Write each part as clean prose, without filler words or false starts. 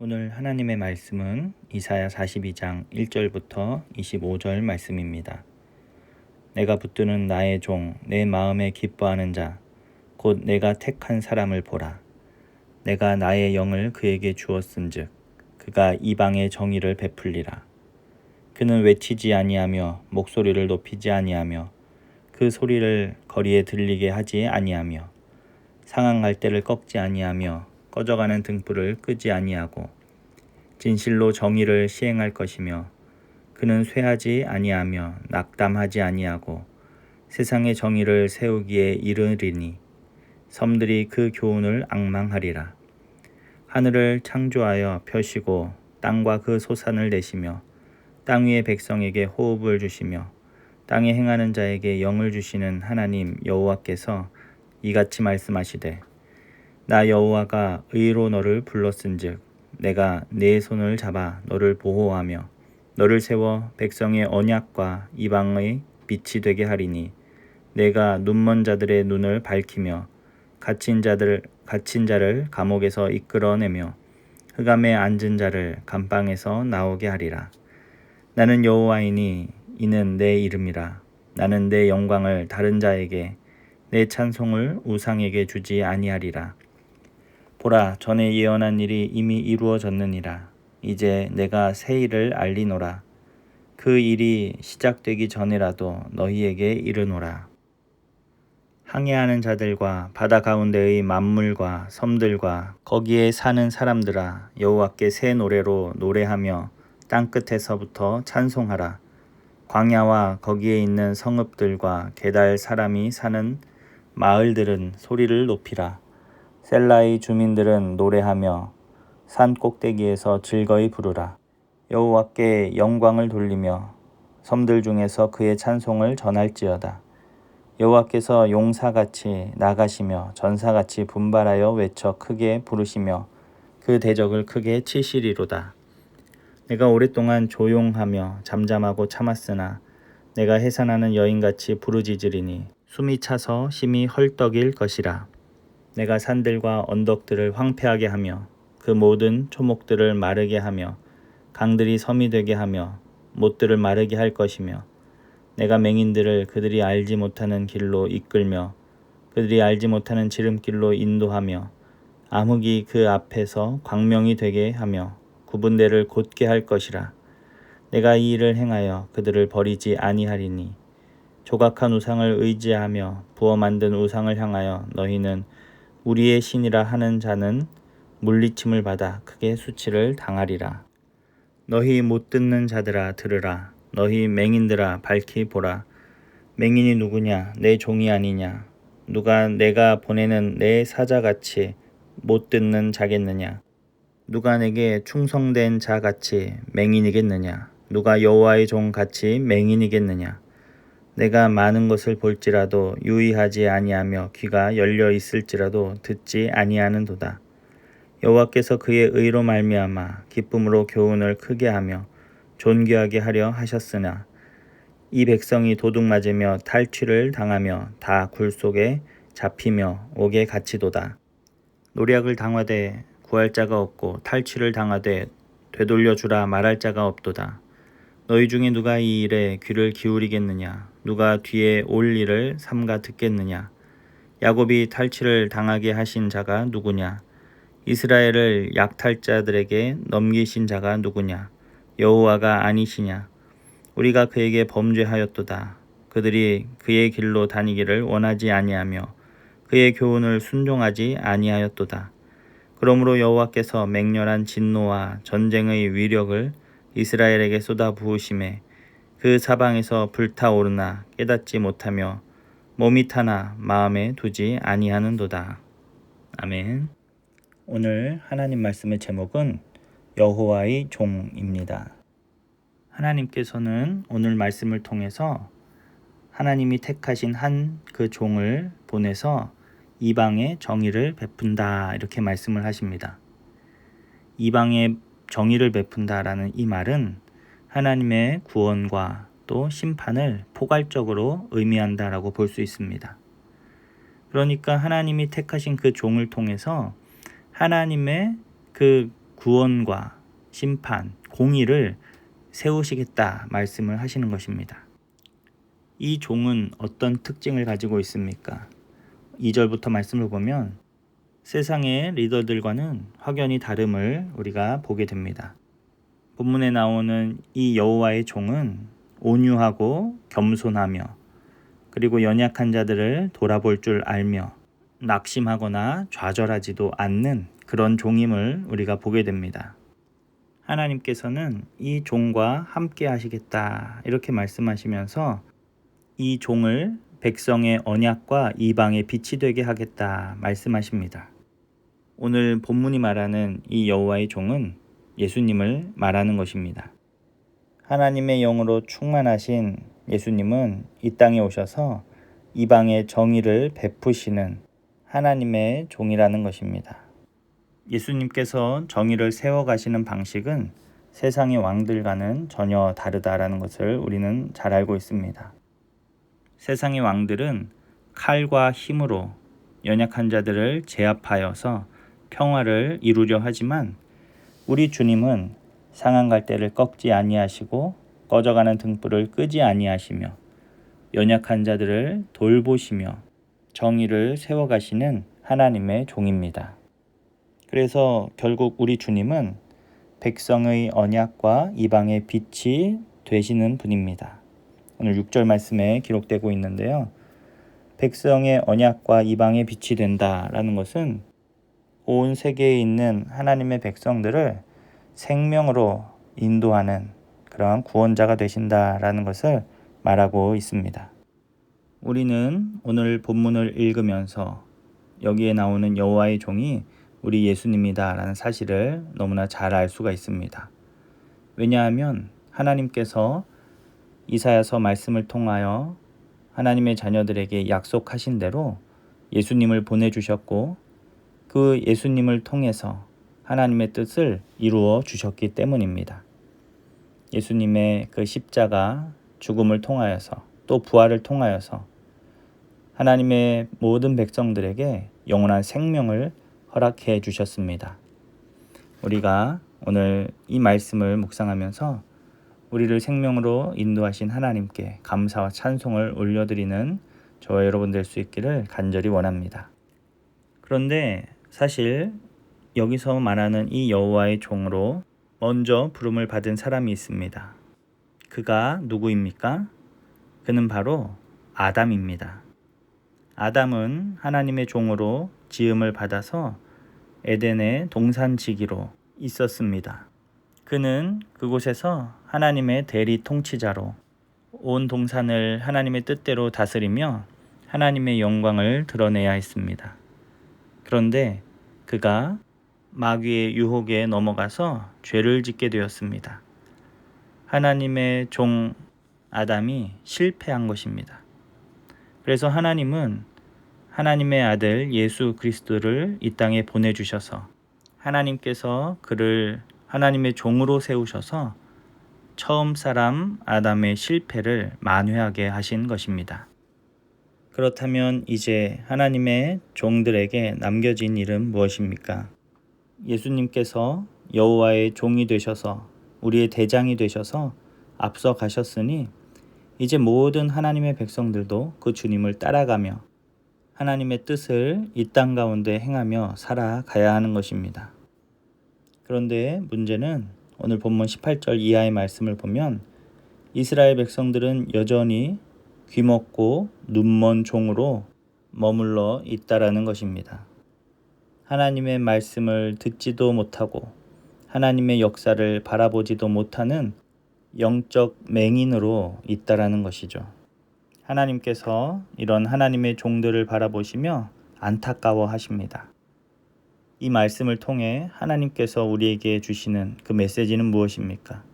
오늘 하나님의 말씀은 이사야 42장 1절부터 25절 말씀입니다. 내가 붙드는 나의 종, 내 마음에 기뻐하는 자, 곧 내가 택한 사람을 보라. 내가 나의 영을 그에게 주었은즉 그가 이방의 정의를 베풀리라. 그는 외치지 아니하며 목소리를 높이지 아니하며 그 소리를 거리에 들리게 하지 아니하며 상한 갈대를 꺾지 아니하며 꺼져가는 등불을 끄지 아니하고 진실로 정의를 시행할 것이며 그는 쇠하지 아니하며 낙담하지 아니하고 세상의 정의를 세우기에 이르리니 섬들이 그 교훈을 앙망하리라. 하늘을 창조하여 펴시고 땅과 그 소산을 내시며 땅 위의 백성에게 호흡을 주시며 땅에 행하는 자에게 영을 주시는 하나님 여호와께서 이같이 말씀하시되 나 여호와가 의로 너를 불렀은즉 내가 네 손을 잡아 너를 보호하며 너를 세워 백성의 언약과 이방의 빛이 되게 하리니 내가 눈먼 자들의 눈을 밝히며 갇힌 자를 감옥에서 이끌어내며 흑암에 앉은 자를 감방에서 나오게 하리라. 나는 여호와이니 이는 내 이름이라. 나는 내 영광을 다른 자에게 내 찬송을 우상에게 주지 아니하리라. 보라, 전에 예언한 일이 이미 이루어졌느니라. 이제 내가 새 일을 알리노라. 그 일이 시작되기 전에라도 너희에게 이르노라. 항해하는 자들과 바다 가운데의 만물과 섬들과 거기에 사는 사람들아, 여호와께 새 노래로 노래하며 땅끝에서부터 찬송하라. 광야와 거기에 있는 성읍들과 게달 사람이 사는 마을들은 소리를 높이라. 셀라의 주민들은 노래하며 산 꼭대기에서 즐거이 부르라. 여호와께 영광을 돌리며 섬들 중에서 그의 찬송을 전할지어다. 여호와께서 용사같이 나가시며 전사같이 분발하여 외쳐 크게 부르시며 그 대적을 크게 치시리로다. 내가 오랫동안 조용하며 잠잠하고 참았으나 내가 해산하는 여인같이 부르짖으리니 숨이 차서 심히 헐떡일 것이라. 내가 산들과 언덕들을 황폐하게 하며 그 모든 초목들을 마르게 하며 강들이 섬이 되게 하며 못들을 마르게 할 것이며 내가 맹인들을 그들이 알지 못하는 길로 이끌며 그들이 알지 못하는 지름길로 인도하며 암흑이 그 앞에서 광명이 되게 하며 구분대를 곧게 할 것이라. 내가 이 일을 행하여 그들을 버리지 아니하리니 조각한 우상을 의지하며 부어 만든 우상을 향하여 너희는 우리의 신이라 하는 자는 물리침을 받아 크게 수치를 당하리라. 너희 못 듣는 자들아 들으라. 너희 맹인들아 밝히 보라. 맹인이 누구냐? 내 종이 아니냐? 누가 내가 보내는 내 사자같이 못 듣는 자겠느냐? 누가 내게 충성된 자같이 맹인이겠느냐? 누가 여호와의 종같이 맹인이겠느냐? 내가 많은 것을 볼지라도 유의하지 아니하며 귀가 열려 있을지라도 듣지 아니하는도다. 여호와께서 그의 의로 말미암아 기쁨으로 교훈을 크게 하며 존귀하게 하려 하셨으나 이 백성이 도둑맞으며 탈취를 당하며 다 굴속에 잡히며 옥에 갇히도다. 노략을 당하되 구할 자가 없고 탈취를 당하되 되돌려 주라 말할 자가 없도다. 너희 중에 누가 이 일에 귀를 기울이겠느냐? 누가 뒤에 올 일을 삼가 듣겠느냐? 야곱이 탈취를 당하게 하신 자가 누구냐? 이스라엘을 약탈자들에게 넘기신 자가 누구냐? 여호와가 아니시냐? 우리가 그에게 범죄하였도다. 그들이 그의 길로 다니기를 원하지 아니하며 그의 교훈을 순종하지 아니하였도다. 그러므로 여호와께서 맹렬한 진노와 전쟁의 위력을 이스라엘에게 쏟아 부으심에 그 사방에서 불타오르나 깨닫지 못하며 몸이 타나 마음에 두지 아니하는도다. 아멘. 오늘 하나님 말씀의 제목은 여호와의 종입니다. 하나님께서는 오늘 말씀을 통해서 하나님이 택하신 한 그 종을 보내서 이방에 정의를 베푼다 이렇게 말씀을 하십니다. 이방에 정의를 베푼다라는 이 말은 하나님의 구원과 또 심판을 포괄적으로 의미한다라고 볼 수 있습니다. 그러니까 하나님이 택하신 그 종을 통해서 하나님의 그 구원과 심판, 공의를 세우시겠다 말씀을 하시는 것입니다. 이 종은 어떤 특징을 가지고 있습니까? 2절부터 말씀을 보면 세상의 리더들과는 확연히 다름을 우리가 보게 됩니다. 본문에 나오는 이 여호와의 종은 온유하고 겸손하며 그리고 연약한 자들을 돌아볼 줄 알며 낙심하거나 좌절하지도 않는 그런 종임을 우리가 보게 됩니다. 하나님께서는 이 종과 함께 하시겠다 이렇게 말씀하시면서 이 종을 백성의 언약과 이방의 빛이 되게 하겠다 말씀하십니다. 오늘 본문이 말하는 이 여호와의 종은 예수님을 말하는 것입니다. 하나님의 영으로 충만하신 예수님은 이 땅에 오셔서 이방의 정의를 베푸시는 하나님의 종이라는 것입니다. 예수님께서 정의를 세워가시는 방식은 세상의 왕들과는 전혀 다르다라는 것을 우리는 잘 알고 있습니다. 세상의 왕들은 칼과 힘으로 연약한 자들을 제압하여서 평화를 이루려 하지만 우리 주님은 상한 갈대를 꺾지 아니하시고 꺼져가는 등불을 끄지 아니하시며 연약한 자들을 돌보시며 정의를 세워가시는 하나님의 종입니다. 그래서 결국 우리 주님은 백성의 언약과 이방의 빛이 되시는 분입니다. 오늘 6절 말씀에 기록되고 있는데요. 백성의 언약과 이방의 빛이 된다라는 것은 온 세계에 있는 하나님의 백성들을 생명으로 인도하는 그러한 구원자가 되신다라는 것을 말하고 있습니다. 우리는 오늘 본문을 읽으면서 여기에 나오는 여호와의 종이 우리 예수님이다라는 사실을 너무나 잘 알 수가 있습니다. 왜냐하면 하나님께서 이사야서 말씀을 통하여 하나님의 자녀들에게 약속하신 대로 예수님을 보내주셨고 그 예수님을 통해서 하나님의 뜻을 이루어 주셨기 때문입니다. 예수님의 그 십자가 죽음을 통하여서 또 부활을 통하여서 하나님의 모든 백성들에게 영원한 생명을 허락해 주셨습니다. 우리가 오늘 이 말씀을 묵상하면서 우리를 생명으로 인도하신 하나님께 감사와 찬송을 올려드리는 저와 여러분 될 수 있기를 간절히 원합니다. 그런데 사실 여기서 말하는 이 여호와의 종으로 먼저 부름을 받은 사람이 있습니다. 그가 누구입니까? 그는 바로 아담입니다. 아담은 하나님의 종으로 지음을 받아서 에덴의 동산지기로 있었습니다. 그는 그곳에서 하나님의 대리 통치자로 온 동산을 하나님의 뜻대로 다스리며 하나님의 영광을 드러내야 했습니다. 그런데 그가 마귀의 유혹에 넘어가서 죄를 짓게 되었습니다. 하나님의 종 아담이 실패한 것입니다. 그래서 하나님은 하나님의 아들 예수 그리스도를 이 땅에 보내주셔서 하나님께서 그를 하나님의 종으로 세우셔서 처음 사람 아담의 실패를 만회하게 하신 것입니다. 그렇다면 이제 하나님의 종들에게 남겨진 일은 무엇입니까? 예수님께서 여호와의 종이 되셔서 우리의 대장이 되셔서 앞서 가셨으니 이제 모든 하나님의 백성들도 그 주님을 따라가며 하나님의 뜻을 이 땅 가운데 행하며 살아가야 하는 것입니다. 그런데 문제는 오늘 본문 18절 이하의 말씀을 보면 이스라엘 백성들은 여전히 귀먹고 눈먼 종으로 머물러 있다라는 것입니다. 하나님의 말씀을 듣지도 못하고 하나님의 역사를 바라보지도 못하는 영적 맹인으로 있다라는 것이죠. 하나님께서 이런 하나님의 종들을 바라보시며 안타까워 하십니다. 이 말씀을 통해 하나님께서 우리에게 주시는 그 메시지는 무엇입니까?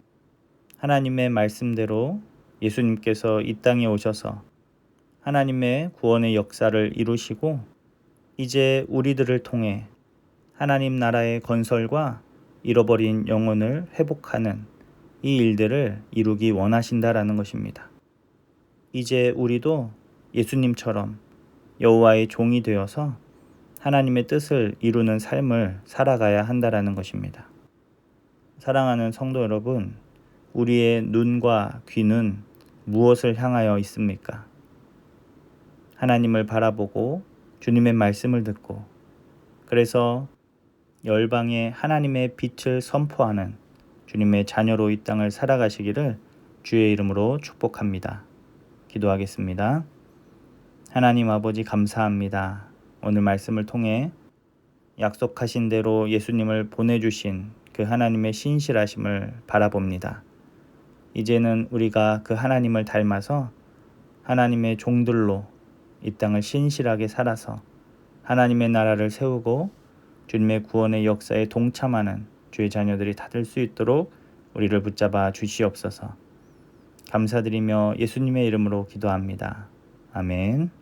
하나님의 말씀대로 예수님께서 이 땅에 오셔서 하나님의 구원의 역사를 이루시고 이제 우리들을 통해 하나님 나라의 건설과 잃어버린 영혼을 회복하는 이 일들을 이루기 원하신다라는 것입니다. 이제 우리도 예수님처럼 여호와의 종이 되어서 하나님의 뜻을 이루는 삶을 살아가야 한다라는 것입니다. 사랑하는 성도 여러분, 우리의 눈과 귀는 무엇을 향하여 있습니까? 하나님을 바라보고 주님의 말씀을 듣고, 그래서 열방에 하나님의 빛을 선포하는 주님의 자녀로 이 땅을 살아가시기를 주의 이름으로 축복합니다. 기도하겠습니다. 하나님 아버지 감사합니다. 오늘 말씀을 통해 약속하신 대로 예수님을 보내주신 그 하나님의 신실하심을 바라봅니다. 이제는 우리가 그 하나님을 닮아서 하나님의 종들로 이 땅을 신실하게 살아서 하나님의 나라를 세우고 주님의 구원의 역사에 동참하는 주의 자녀들이 다 될 수 있도록 우리를 붙잡아 주시옵소서. 감사드리며 예수님의 이름으로 기도합니다. 아멘.